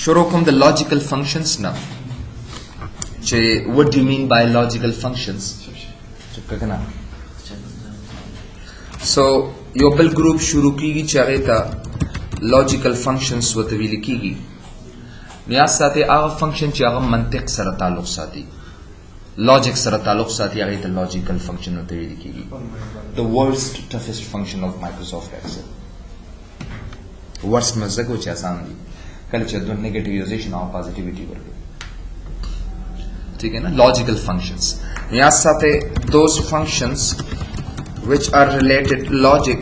شروع کوم د logical functions نه چې what do you mean by logical functions چپ کنه so یو بل ګروپ شروع کیږي چې هغه ته logical functions وته ویل کیږي نیاز ساتي هغه فنکشن چې هغه منطق سره تعلق ساتي logic سره تعلق ساتي هغه ته logical function وته ویل کیږي the worst toughest function of Microsoft Excel worst مزګو چې آسان دي کله چې د نیگیټیویزیشن او پوزټیویټي ورکړي ٹھیک ہے نا logical functions نیاز ساتي those functions which are related logic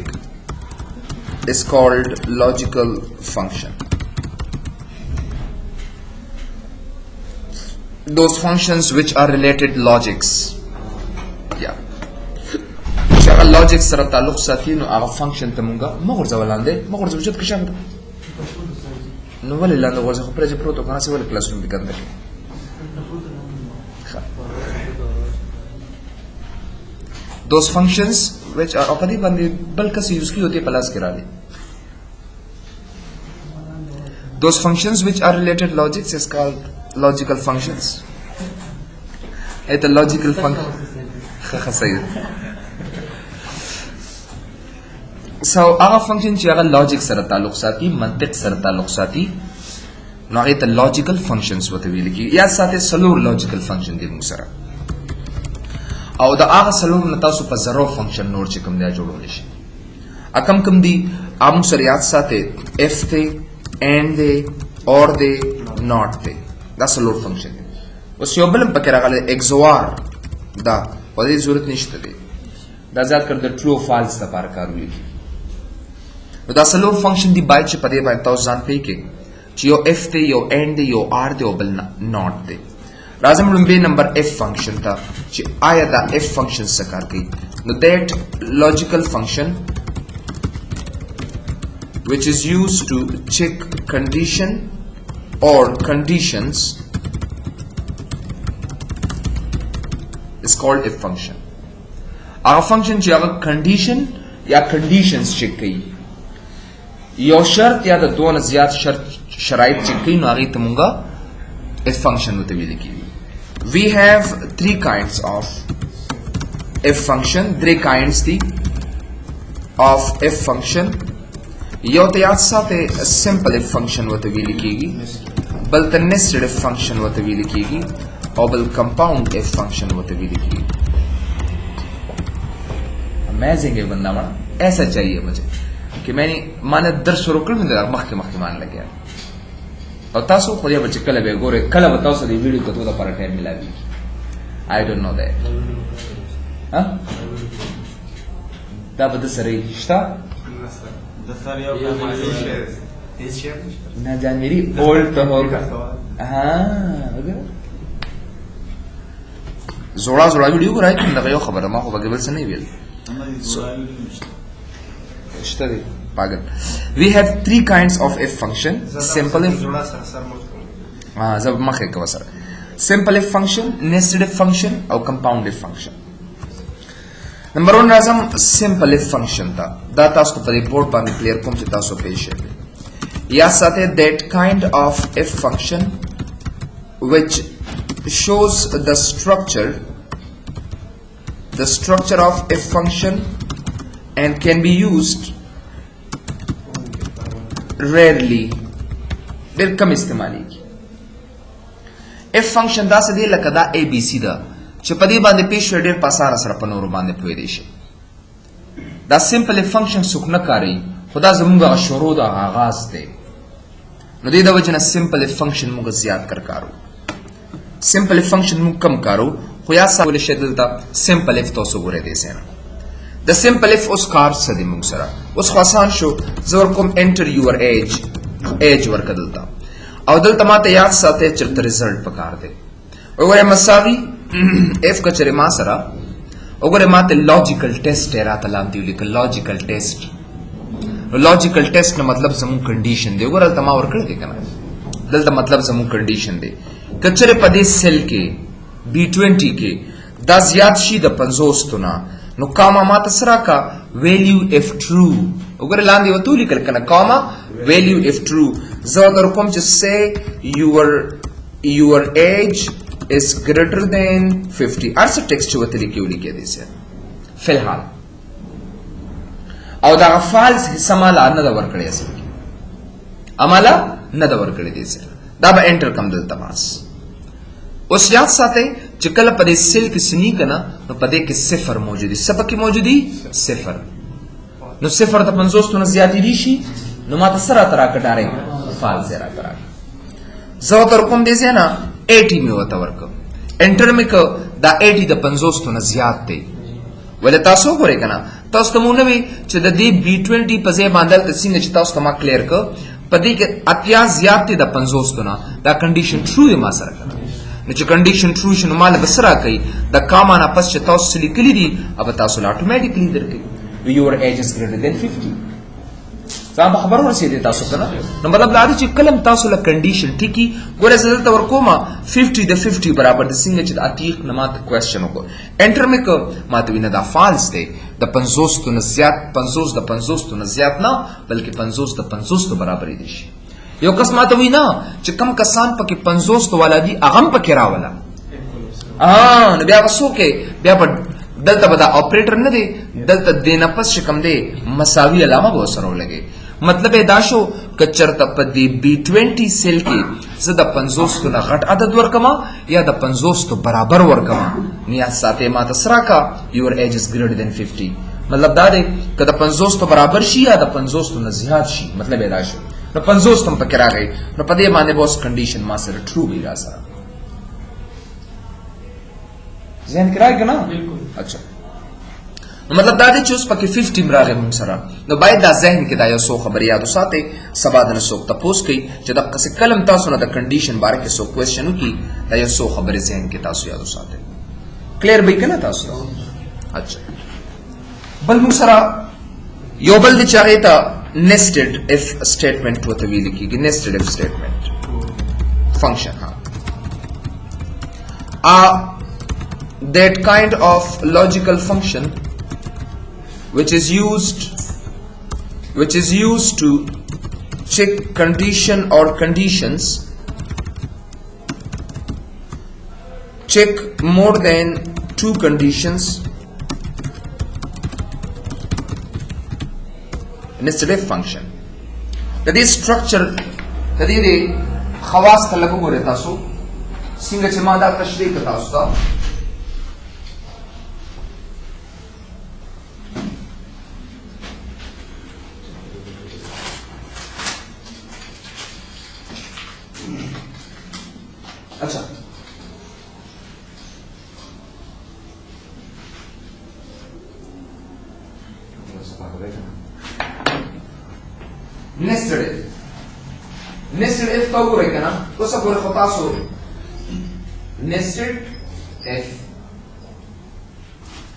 is called logical function. Those functions which are related logics, yeah. شغل logic سره تعلق ساتي نو هغه function ته مونږه مغرضه ولاندې مغرضه وجود کې شامل نو ولې لاندې غوځه خو پرځ پروتو کنه څه ولې کلاس روم کې کنده those functions which are opadi bandi balka se use ki hoti plus kira le those functions which are related logics is called logical functions it's a logical function kha sahi so aga function chi aga logic sara taluq sati mantiq sara taluq sati no it's a logical functions wate wili ki ya sate salur logical function di musara او دا هغه سلور نه تاسو په زرو فنکشن نور چې کوم دی جوړول شي اکم کوم دی ام سریات ساته اف ته اند دی اور دی ناٹ دی دا سلور فنکشن دی اوس یو بل پکې راغلی اگزوار دا په دې ضرورت نشته دی دا ځات کړ د ټرو فالس لپاره کارول کی نو دا سلور فنکشن دی بای چې په دې باندې تاسو ځان پی کې چې یو اف ته یو اند دی یو ار دی او بل ناٹ دی لازم لومبي نمبر f function تا چې آیا دا f function څه کار کوي نو that logical function which is used to check condition or conditions is called f function هغه function چې هغه condition یا conditions check کوي یو شرط یا د دوه زیات شرایط check کوي نو هغه ته مونږه f function وته ویل کیږي we have three kinds of f function three kinds of f function یو ته یاد ساته simple f function وته ویل کیږي بل ته nested f function وته ویل کیږي او بل compound f function وته ویل کیږي amazing ہے بندہ مانا ایسا چاہیے مجھے کہ میں نے درس شروع کړ مې مخکې مان لګیا او تاسو خو یې بچ کله به ګوره کله به تاسو دې ویډیو کتو دا پر ټایم ملاوي I don't know that ها دا به د سره شتا د سره یو کار هیڅ شي نه جانوري اولډ ته هوګه ها زوړا ویډیو ګورای کنه دا یو خبره ما خو به بل څه نه ویل شته دی pagan. We have three kinds of f function. Simple f simple f function, nested f function or compound f function. Number one razam simple f function ta da tasko pare board pa clear kom che taso pesh hai ya sathe that kind of f function which shows the structure of f function and can be used rarely ډېر کم استعمالېږي f function دا څه دی لکه دا a b c ده چې په دې باندې پیش ډېر په اسانه سره په نورو باندې پوهېدی شي دا simple f function څوک نه کاروي خو دا زموږ هغه شروع د آغاز دی نو دې د وجې نه simple f function موږ زیات کارو simple f function موږ کم کارو خو یا کولی شئ دلته simple f تاسو ګورئ دې ځای نه د simple if اوس کار څه دی موږ سره اوس خو آسان شو زه ورکوم enter your age ورکه دلته او دلته ماته یاد ساتئ چېرته رزلټ پکار دی وګورئ مساوي f کچرې ما سره وګورئ ماته لوجیکل ټیسټ یې راته لاندې ولیکل لوجیکل ټیسټ لوجیکل ټیسټ نه مطلب زموږ کنډیشن دی وګوره دلته ما ورکړی دی که نه دلته مطلب زموږ کنډیشن دی که چېرې په دې سیل کې B20 کې دا زیات شي د 50 نه نو کاما ماته سره کا ویلیو اف ټرو وګوره لاندې وته لیکل کنه کاما ویلیو اف ټرو زودركم to say your age is greater than 50 ارسه ټیکسټ وته لیکي لیکي دي سه فلحال او دا فالس سمالا نه دا ورکړی اسه امالا نه دا ورکړی دي سه دا به انټر کم دلته ماس اوس یاد ساتئ چې کله په دې سیل کې سنی کنه نو په دې کې صفر موجودي سبق کې موجودي صفر نو صفر د 50 نه زیاتې دي شي نو ماته سره ترا کټاره فال زیرا کرا زو تر کوم دي سه نه 80 می وته ورک انټر می کو دا 80 د 50 نه زیات دی ولې تاسو ګورئ کنه تاسو ته مونږ وی چې د دې B20 په ځای باندې د څنګه چې تاسو ته ما کلیر ک په دې کې اتیا زیات دی د 50 نه دا کنډیشن ټرو دی ما سره کنه نو چې کنډیشن ټرو شنو مال بسرا کوي د کامانه پس چې تاسو لیکلي دي او تاسو لا اتوماتیکلی درکې your age is greater than 50 ځان په خبرو رسیدي تاسو کنه نو مطلب دا دی چې کلم تاسو له کنډیشن ټکی ګوره زړه ته ورکوما 50 د 50 برابر د څنګه چې د اتیق نه ماته کوېسچن وکړو انټر مې کو ماته وینه دا فالس دی د 50 نه زیات 50 د 50 نه زیات نه بلکې 50 د 50 برابر دي شي یو کس ماته وینا چې کم کسان پکې 50 والا دي اغم پکې راولا نو بیا وسو کې بیا په دلته بدا اپریټر نه دی دلته دینه پس شکم دی مساوی علامه به سره ولګي مطلب دا شو کچرته په دې B20 سیل کې زه د 50 نه غټ عدد ورکما یا د 50 برابر ورکما نیا ساته ما تسرا کا your age is greater than 50 مطلب دا دی که د 50 برابر شي یا د 50 نه زیات شي مطلب دا شو نو 50 تم پکې راغی نو په دې باندې بوس کنډیشن ما سره ټرو وی را سره ځین کرای کنه بالکل اچھا نو مطلب دا دی چې اوس پکې 50 راغی موږ سره نو باید دا ذهن کې دا یو څو خبرې یاد وساتئ سبا د نسوک تاسو کوي چې د قصې کلم تاسو نه د کنډیشن باره کې څو کوېسچن وکي دا یو څو خبرې ذهن کې تاسو یاد وساتئ کلیر به کنه تاسو اچھا بل موږ سره یو بل د چاغې ته nested if statement وته ویل کیږي nested if statement function that kind of logical function which is used to check condition or conditions check more than two conditions nested if function د دې structure د دې خواص ته لګو ګورئ تاسو څنګه چې ما دا تشریح کړه تاسو ته اچھا nested if تا وګورئ کنه اوس وګورئ خو تاسو nested if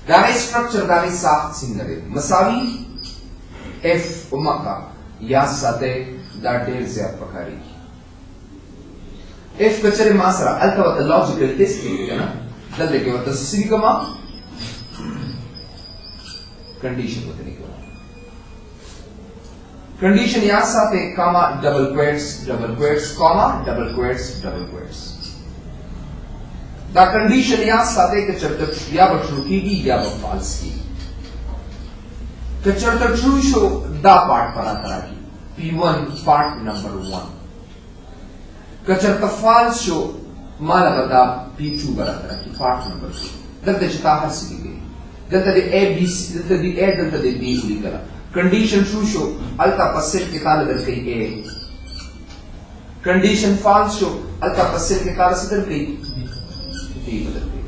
دا یې سټرکچر دا یې ساخت څنګه دی مساوي if ومکا یا ساته دا ډیر زیات پکاري if کچره ما سره الکوته لوجیکل ټیسټ دی کنه دلته کې ورته سړي کما کنډیشن وته نه کوي condition याद साथ है comma double quotes comma double quotes दा condition याद साथ है कि जब तक या ट्रू की या फॉल्स की चरता ट्रू शो दा पार्ट परा तरह की P1 पार्ट नंबर 1 कचरता फॉल्स शो माला बता P2 बरा तरह की पार्ट नंबर 2 दलते चिता हर सी गई दलते दे A B C दलते दे B लिखा कंडीशन ट्रू शो अल्टा पसेट के ताले दर कई ए कंडीशन फॉल्स शो अल्टा पसेट के ताले से दर कई बी बदल गई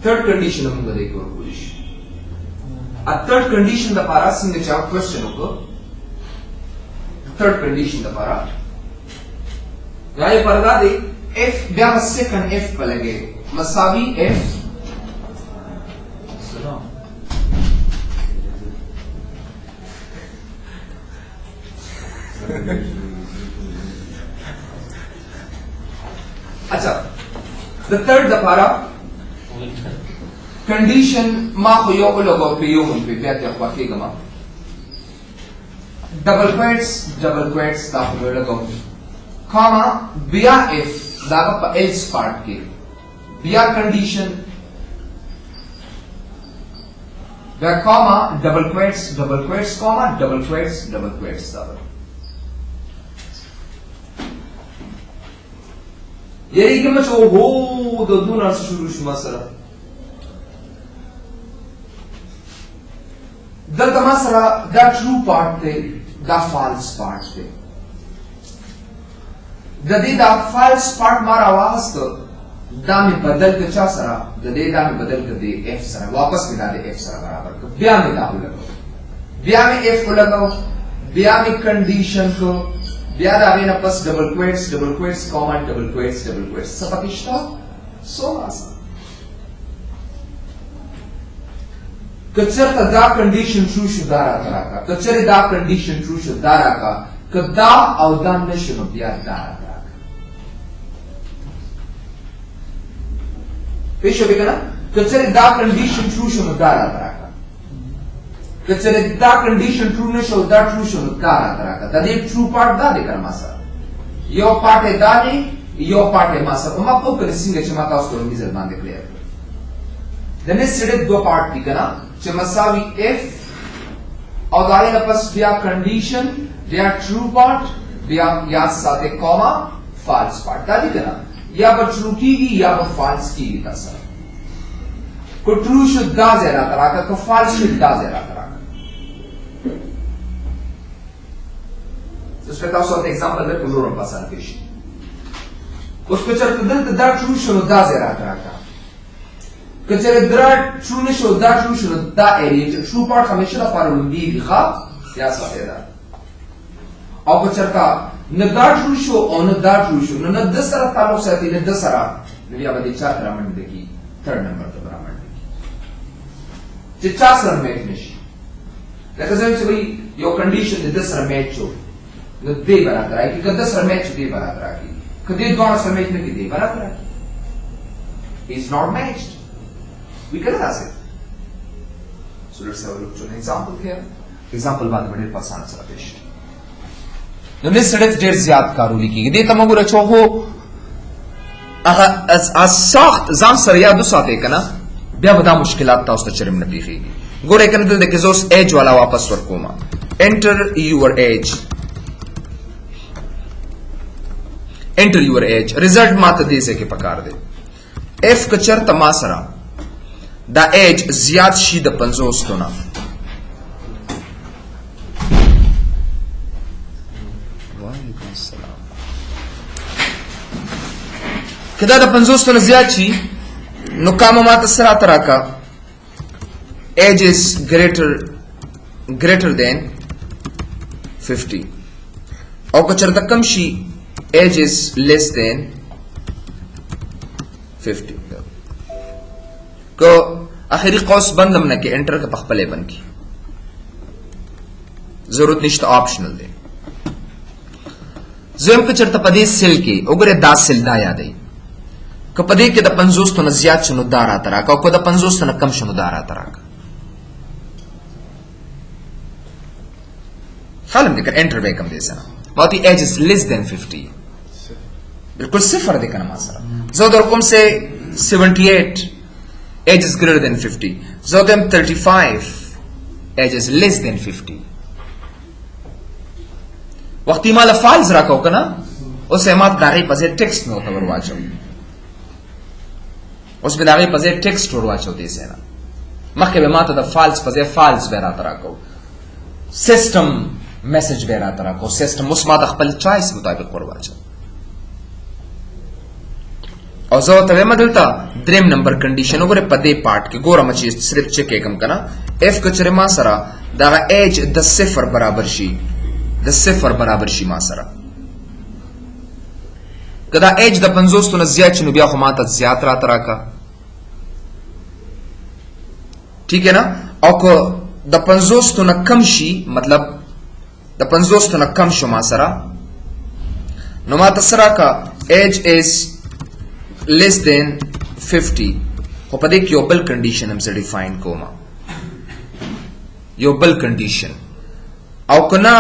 थर्ड कंडीशन हम लोग देखो पुलिस अब थर्ड कंडीशन द पारा सिंह जवाब क्वेश्चन को थर्ड कंडीशन द पारा यहाँ ये पर्दा दे f ब्याह सेकंड f पलगे मसावी f अच्छा the third दफारा कंडीशन मा खो यो लोगो पे यो पे क्या क्या वाकई गमा double quotes da ho lagao comma bia if da pa else part ke bia condition da comma double quotes comma double quotes double yeri ke macho ho do dunar shuru shuma sara دلته ما سره دا true part دی دا false part دی د دې دا false part ما راوغسته دا مې بدل کړ چا سره د دې دا مې بدل کړ د f سره واپس مې دا د f سره برابر کړ بیا مې دا ولګاو بیا مې f ولګاو بیا مې کنډیشن کو بیا دا غینه پس ډبل کوټس کاما ډبل کوټس څه پکې شته سو آسان کچرته دا کنډیشن شو دا راکا کچره دا کنډیشن شو دا راکا کدا او دا نشو بیا دا راکا پېښه وکړه کچره دا کنډیشن شو دا راکا کچره دا کنډیشن ټرو نشو دا ټرو شو دا راکا دا دې ټرو پارت دا دې کړم سره یو پارت دا دی یو پارت ما سره ما په پرسینګ چې ما تاسو ته میزر باندې کړی د نسټډ دو پارت دي کنه چې مساوي f او دا یې پس بیا کنډیشن بیا ټرو پارت بیا یا ساته کوما فالس پارت دا دي کنه یا به ټرو کیږي یا به فالس کیږي تاسو کو ټرو شو دا زرا تراکا کو فالس شو دا زرا تراکا څه تاسو ته ایگزامپل درکړم نور په اسانه کې شي اوس په چرته دلته دا ټرو شو دا زرا تراکا کچره درا ټرو نشو دا ټرو شو دا ایریا چې ټرو پارت همیشه لپاره لومړی ښه یا ساته ده او کچرتا نه دا ټرو شو او نه دا ټرو شو نه د سره تعلق ساتي نه د سره نو بیا به چا تر منډه کی تھرد نمبر ته برابر دي چې چا سره میچ نشي لکه څنګه چې وي یو کنډیشن د سره میچ شو نو دې برابر راځي که د سره میچ دې برابر راځي کدی دوه سره میچ نه کیږي برابر راځي is not matched. We can ask it. So let's have a look to an example here. Example باندې باندې پاسان سره پېښ. نو نه سړی ډېر زیات کارونه کیږي. دې ته موږ راچو هو هغه از سخت ځان سره یاد وساتئ کنه بیا به دا مشکلات تاسو ته چرېم نه پیښیږي. ګورئ کنه دلته کې زوس ایج والا واپس ورکوما. Enter your age. Enter your age. Result ماته دې څه کې پکار دی. F کچر تما سره دا ایج زیات شي د 50 تونه وعلیکم السلام کدا د 50 تونه زیات شي نو کومه ماته سره تراکا ایج is greater than 50 او کچر د کم شي ایج is less than 50 کو اخری قوس بندم نه کې انټر کا پخپلې بن کی ضرورت نشته آپشنل دی زم که چرته پدې سیل کې وګوره دا سیل دا یادې ک پدې کې د 50 تنه زیات شنو دارا ترا کا کو د 50 تنه کم شنو دارا ترا کا فلم دې کړ انټر به کم دې سره باقي ایج از لیس دین 50 بالکل صفر دې کنه ما سره زه در کوم سے 78 age is greater than 50. So them 35 age is less than 50. وقتی مالا فالز راکو کنا اس امات داغی پزیر ٹیکسٹ میں ہوتا ورواچو اس پہ داغی پزیر ٹیکسٹ ورواچو دیسے نا مخی بماتا دا فالز پزیر فالز بیرات راکو سسٹم میسج بیرات راکو سسٹم اس ماتا خپل چائس مطابق ورواچو او زه ته وایم دلته دریم نمبر کنډیشن وګوره په دې پارت کې ګورم چې صرف چک کوم کنه اف کچره ما سره دا ایج د 0 برابر شي د 0 برابر شي ما سره کدا ایج د 50 تونه زیات شنو بیا خو ماته زیات را تراکا ٹھیک ہے نا او کو د 50 تونه کم شي مطلب د 50 تونه کم شو ما سره نو ماته سره کا ایج از less than 50 خو په دې کې یو بل کنډیشن هم زه ډیفاین کوم یو بل کنډیشن او کنا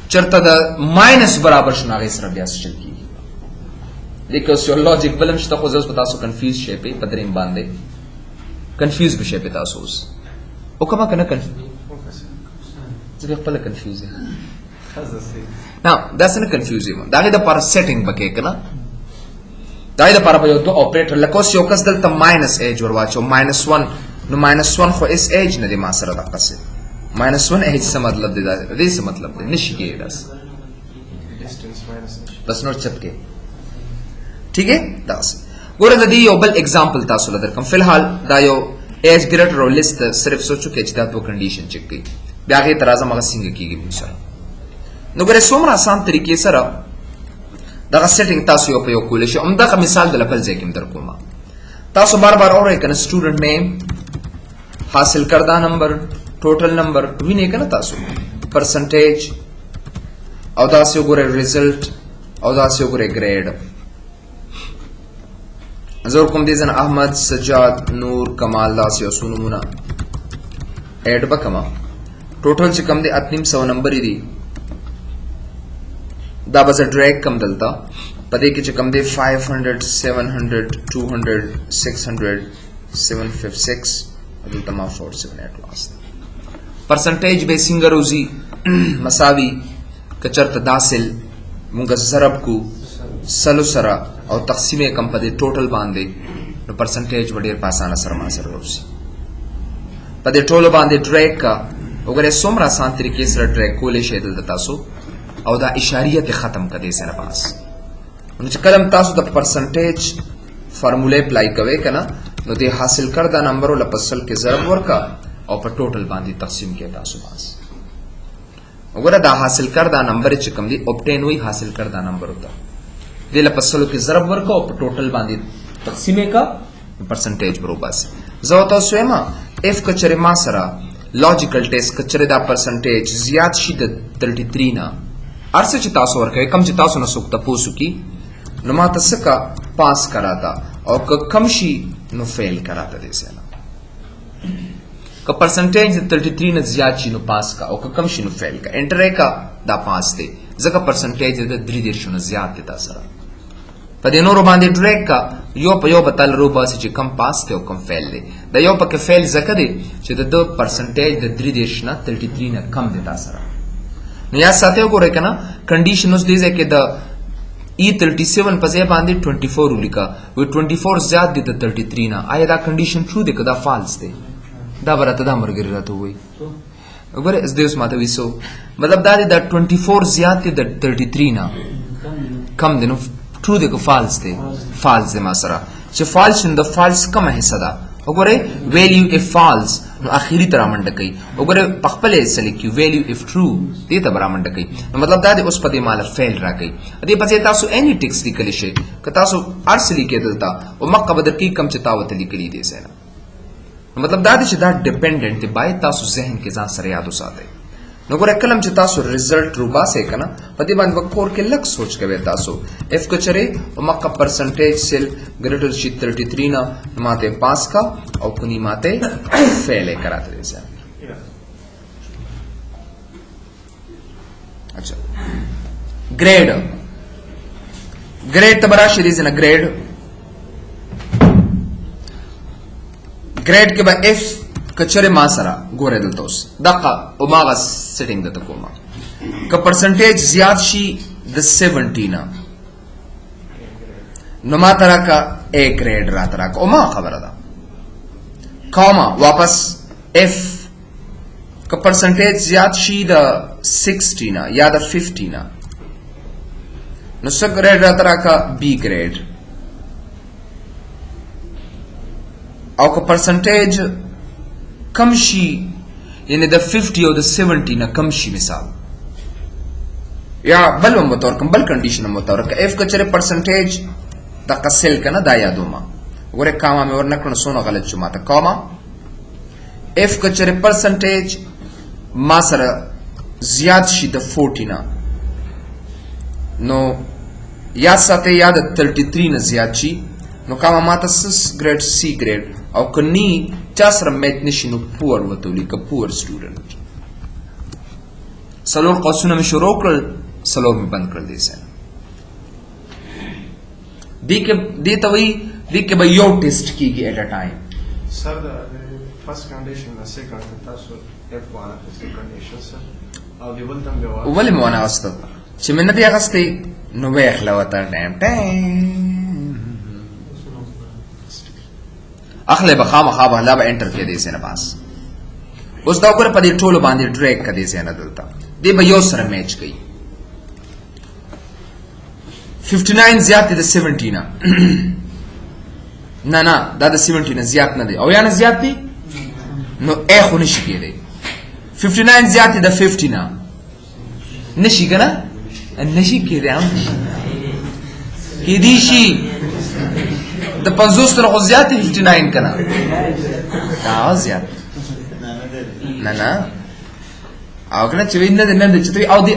چرته د ماینس برابر شنه غي سره بیا چل کی لیکن سو لوجیک بلم شته خو زوس پتا سو کنفیوز شي په پدریم باندې کنفیوز بشي په تاسو اوس او کما کنه کنفیوز زه خپل کنفیوز یم نو دا څنګه کنفیوز یم دا د پر سیټینګ بکې کنه دا د پر په یو تو اپریټر لکه یو کس دلته ماینس ایج ورواچو -1 نو -1 خو اس ایج نه دی ما سره د قصه -1 ایج څه مطلب دی دا دې څه مطلب دی نشي کېږي داس بس نور چپ کې ٹھیک ہے داس ګوره د دې یو بل اگزامپل تاسو لدر کوم فلحال دا یو ایج ګریټر او لیست صرف سوچو کې چې دا دوه کنډیشن چک کی بیا غي ترازه مغه څنګه کیږي ان شاء الله نو ګوره څومره آسان طریقې سره دا سیټینګ تاسو یو په یو کول شي عمدہ مثال د لپل ځکه در کوم تاسو بار بار اورئ کنه سټوډنټ نیم حاصل کردہ نمبر ټوټل نمبر وینئ کنه تاسو پرسنټیج او دا سه ګوره ریزلټ او دا سه ګوره ګریډ زور کوم دي زن احمد سجاد نور کمال دا سه سونمونه اډ بکما ټوټل چې کم دي 800 نمبر دي دا بس ډریګ کم دلتا پدې کې چې کم دي 500 700 200 600 756 دلته ما 478 واسطه پرسنټیج به څنګه روزي مساوي کچرته داخل مونږ ضرب کو سلو سره او تقسیم کم په دې ټوټل باندې نو پرسنټیج وړي په اسانه سره ما سره روزي په دې ټولو باندې ډریګ کا وګوره څومره آسان طریقې سره ډریګ کولې شي دلته تاسو او دا اشاریه ته ختم کړي سره پاس نو چې کلم تاسو د پرسنټیج فارموله اپلای کوي کنه نو دې حاصل کردہ نمبر ول پسل کې ضرب ورکا او په ټوټل باندې تقسیم کې تاسو پاس وګوره دا حاصل کردہ نمبر چې کوم دی اوبټین وی حاصل کردہ نمبر ہوتا دې ل پسلو کې ضرب ورکا او په ټوټل باندې تقسیم کا پرسنټیج برابر بس زه تاسو یما اف کچره ما سره لوجیکل ټیسټ کچره دا پرسنټیج زیات شي د 33 نه ارسه چې تاسو ورکه کم چې تاسو نه سوکته پوسو کی نو ما تاسو کا پاس کراتا او کم شي نو فیل کراتا دې سره که پرسنټیج 33 نه زیات شي نو پاس کا او که کم شي نو فیل کا انټر کا دا پاس دی ځکه پرسنټیج د 3 نه زیات دی تاسو سره په دې نورو باندې ډریګ کا یو په یو بتل رو باسي چې کم پاس دی او کم فیل دی دا یو پکې فیل ځکه دی چې د پرسنټیج د 3 نه 33 نه کم دی تاسو سره نو یا ساتهو ګورئ کنه کنډیشن اوس دی چې د E37 په ځای باندې 24 ولیکا وی 24 زیات دی د 33 نه آیا دا کنډیشن ټرو دی که دا فالس دی دا برته دا مرګری راته وای وګوره اس دې اوس ماته ویسو مطلب دا دی د 24 زیات دی د 33 نه کم دی نو ټرو دی که فالس دی فالس دی ما سره چې فالس د فالس کومه حصہ ده وګوره ویلیو اف فالس نو اخیری تر منډه کوي وګوره پخپل سلیکیو ویلیو اف ټرو دې ته برابر کوي نو مطلب دا د اوس په دې مال فیل را کوي دې په ځای تاسو اني ټیکس لیکل شي که تاسو ارسلی کې دلته او مکه بدر کې کم چتاوت لیکلي دي سره مطلب دا چې دا ډیپندنت دی باید تاسو ذهن کې ځان سره یاد وساتئ نو ګوره کلم چې تاسو ریزلټ روباسه کنه په دې باندې وکور کې لک سوچ کوي تاسو اف کچره او مکه پرسنټیج سیل ګریټر شي 33 نه ماته پاس کا او کني ماته فیل کراته دي سره اچھا ग्रेड तबरा शरीज ना ग्रेड के बाद एफ कचरे मासरा गोरे दलतोस दका Umaga setting दता कोमा का परसेंटेज ज्यादा शी द 70 ना नमा तरह का ए ग्रेड रा तरह का उमा खबर था कॉमा वापस एफ का परसेंटेज ज्यादा शी द 60 ना या द 50 ना नुस्सा ग्रेड रा तरह का बी ग्रेड और का परसेंटेज कम शी यानी द 50 और द 70 ना कम शी मिसाल या बल हम बतौर कम बल कंडीशन हम बतौर का एफ का चरे परसेंटेज द कसेल का ना दाया दोमा गोरे कामा में और नकन सोना गलत चुमा था कामा एफ का चरे परसेंटेज मासरा ज्यादा शी द 40 ना नो या साथे याद 33 न ज्यादा शी नो कामा माता 6 grade C grade او کنی چا سره میت نشي نو پور وتولی که پور سټوډنټ سلور قوسونه مې شروع کړل سلور مې بند کړل دې سره دې ته وایي دې کې به یو ټیسټ کیږي ایٹ ا ټایم Sir, the first condition, the second, so F1 is the condition, sir. Or the one time ولې مې ونه اغسته چې مې نه دی اغستې نو به یې خلاوته اخلی به خامخا به لا به انټر کې دی سینه پاس اوس دا وګوره په دې ټولو باندې ډریک کړي سینه دلته دې به یو سره میچ کوي 59 زیات دی د 70 نه نه نه دا د 70 نه زیات نه دی او یا نه زیات دی نو ا خو نشي کېدی 59 زیات دی د 50 نه نشي کنه نشي کېدی هم کېدی شي د 50 تر خو زیات 59 کنه دا زیات نه نه او کنه چې وینې نه نه چې او دی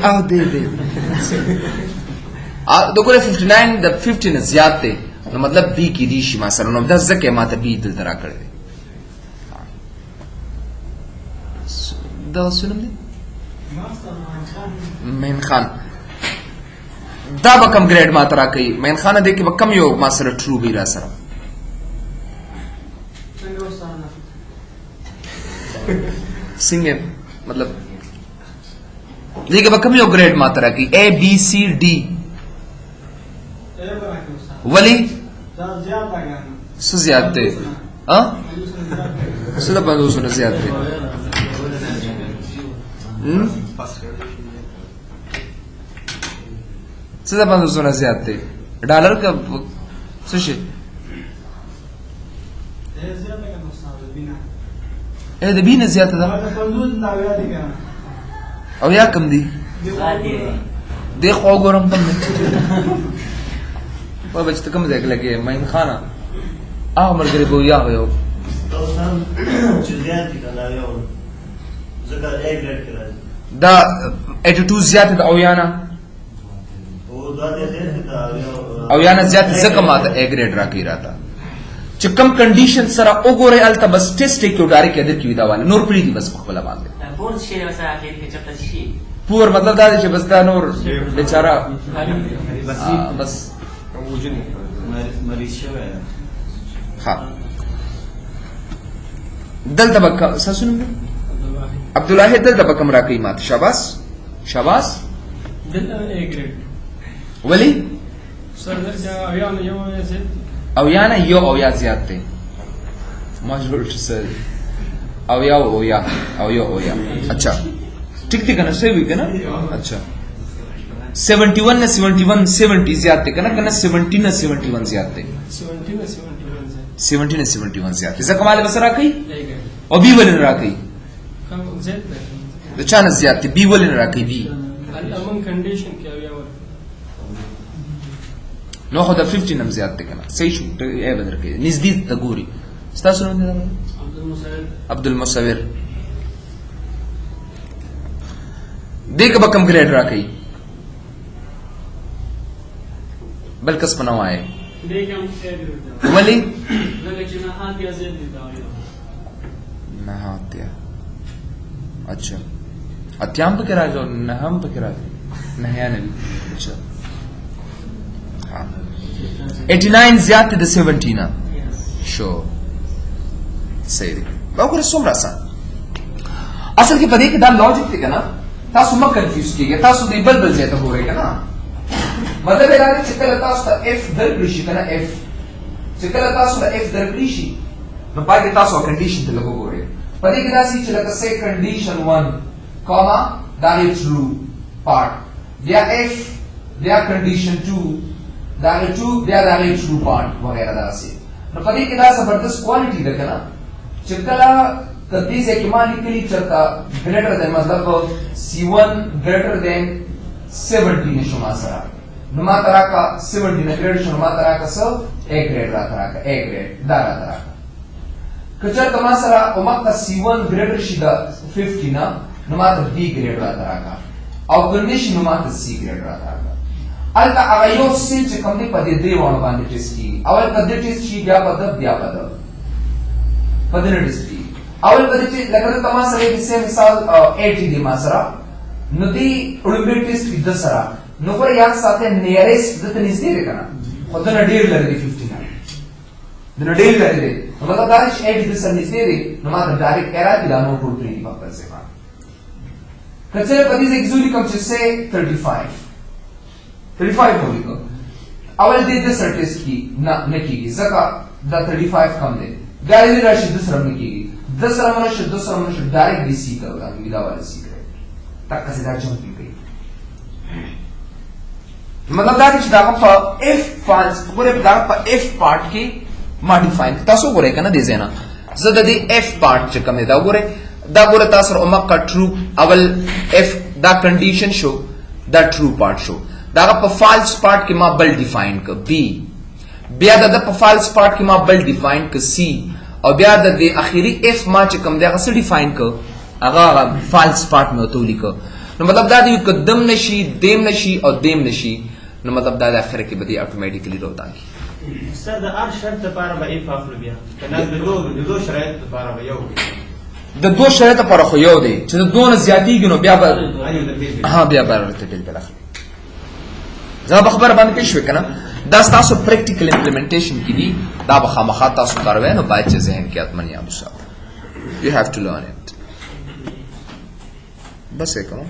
دغه 59 د 50 نه زیات دی نو مطلب بی کې دی شي ما سره نو دا ځکه ما ته بی دلته را کړی دا سنم دی مین خان دا به کم ګریډ ما ته را کوي مین خان دې کې به کم یو ما سره ټرو وی را سره څنګه مطلب دې کې به کم یو ګریډ ما ته را کوي A B C D ولی څه زیات دی ها څه د 500 نه زیات دی څه د 500 نه زیات دی ډالر کا څه شي د بینه زیات ده او یا کم دی دی خو ګورم کم دی په بچته کوم ځای کې لګي مین خانه امر غریب یا یو دا 82 زیات د او یانا او یانا زیات زکه ماته ا ګریډ راکی راته چې کم کنډیشن سره وګورئ الته بس ټیسټ کې ډایرک ادر کی ویداوانه نور پری دي بس خپل باندې پور شي وسه اخر کې چپل شي پور مطلب دا چې بس دا نور بیچاره بس مریض شوی ها دلته بک ساسونم عبد الله دلته بکم راکی مات شاباس شاباس دلته ا ګریډ ولی سر درجه او یا نه یو او یا زیات دی ماجور څه او یا او یا او یو او یا اچھا ٹھیک دی کنه صحیح وی کنه اچھا 71 نه 71 70 زیات دی کنه کنه 70 نه 71 زیات دی 70 نه 71 زیات دی ځکه مال بسرا کوي او بي ولن را کوي د چانه زیات دی بي ولن را کوي بي الامن کنډیشن کې او یا نو خو د 50 نم زیات دی کنه صحیح شو ای بدر کې نزدیک ته ګوري تاسو نو عبد المصور دیکھ بکم گریڈ را کئی بلکس پنوائے ولی نہاتیا اچھا اتیام پہ کرا جو نہم پہ کرا نہیا نبی اچھا 89 زیادہ دا 70 نا شو صحیح دی باقور سمرا سا اصل کی پدے کہ دا لوجک تے کنا تاسو ما کنفیوز کیږي تاسو دې بلبل ځای ته ګورئ کنه مطلب دا دی چې کله تاسو ته اف درکړي شي کنه اف چې کله تاسو ته اف درکړي شي نو پای تاسو کنډیشن ته لګو ګورئ پدې کې دا سي چې لکه سه کنډیشن 1 کاما دا دی ټرو پارت بیا اف بیا کنډیشن 2 دا دی 2 بیا دا دی ټرو پارت وغیرہ دا سي نو پدې کې دا زبردست کوالټي ده کنه چې کله تدریس اکمالی کلی چرتا greater than مطلب C1 greater than 70 شما سرا نما تراکا 70 greater شما تراکا سو A grade را تراکا A grade دا را تراکا کچر تما سرا امکتا C1 greater شیدا 50 نا نما تا B grade را تراکا او کنیشن نما تا C grade را تراکا التا اگا یو سیل چه کم دی پا دی دیوانو باندی ٹیسٹ کی اول پا دی ٹیسٹ شی بیا پا دب بیا پا دب پا دی ٹیسٹ کی اول پدې چې لکه ته ما سره د سیم مثال 80 دی ما سره نو دی اولمبیک ټیسټ کې د سره نو ګور یاد ساته نیریسټ د تنځدې دی کنه خو دا ډیر لري 59 د ډیر لري دی نو مطلب دا چې 8 د سره نږدې دی نو ما د ډایرکټ ایرا دی نو ټول پری په خپل ځای کچره په دې کې زولي کوم چې سه 35 مو لیکو اول دې د سر ټیسټ کی نه کیږي ځکه دا 35 کم دی دا دې راشي د سره نه کیږي د سره مرشه ډایرکټ دی سی ته ورغلی دا ولا سی تک څه دا جمپ کوي مطلب دا چې دا په اف فالس ګوره دا په اف پارت کې ماډیفاین تاسو ګوره کنه دې زینا زده دې اف پارت چې کوم دا ګوره تاسو اومکه ټرو اول اف دا کنډیشن شو دا ټرو پارت شو دا په فالس پارت کې ما بل ډیفاین ک بی بیا دا په فالس پارت کې ما بل ډیفاین ک سی او بیا د اخیری اف ما چې کوم دا څه ډیفاین ک هغه فالس پارت مې وته لیکو نو مطلب دا دی قدم نشي دیم نشي او دیم نشي نو مطلب دا د اخر کې به دی اتوماتیکلی روتاږي سر د ار شرط لپاره به اف اخلو بیا کنه د دوه شرایط لپاره به یو د دوه شرایط لپاره خو یو دی چې د دوه نه زیاتیږي نو بیا به ها بیا به ورته بل اخلي زه به خبر باندې پېښ وکنه دا تاسو پریکټیکل امپلیمنټیشن کې دي دا به خامخا تاسو کاروي نو باید چې ذهن کې اتمن یاد وساتئ you have to learn it بس ہے کہوں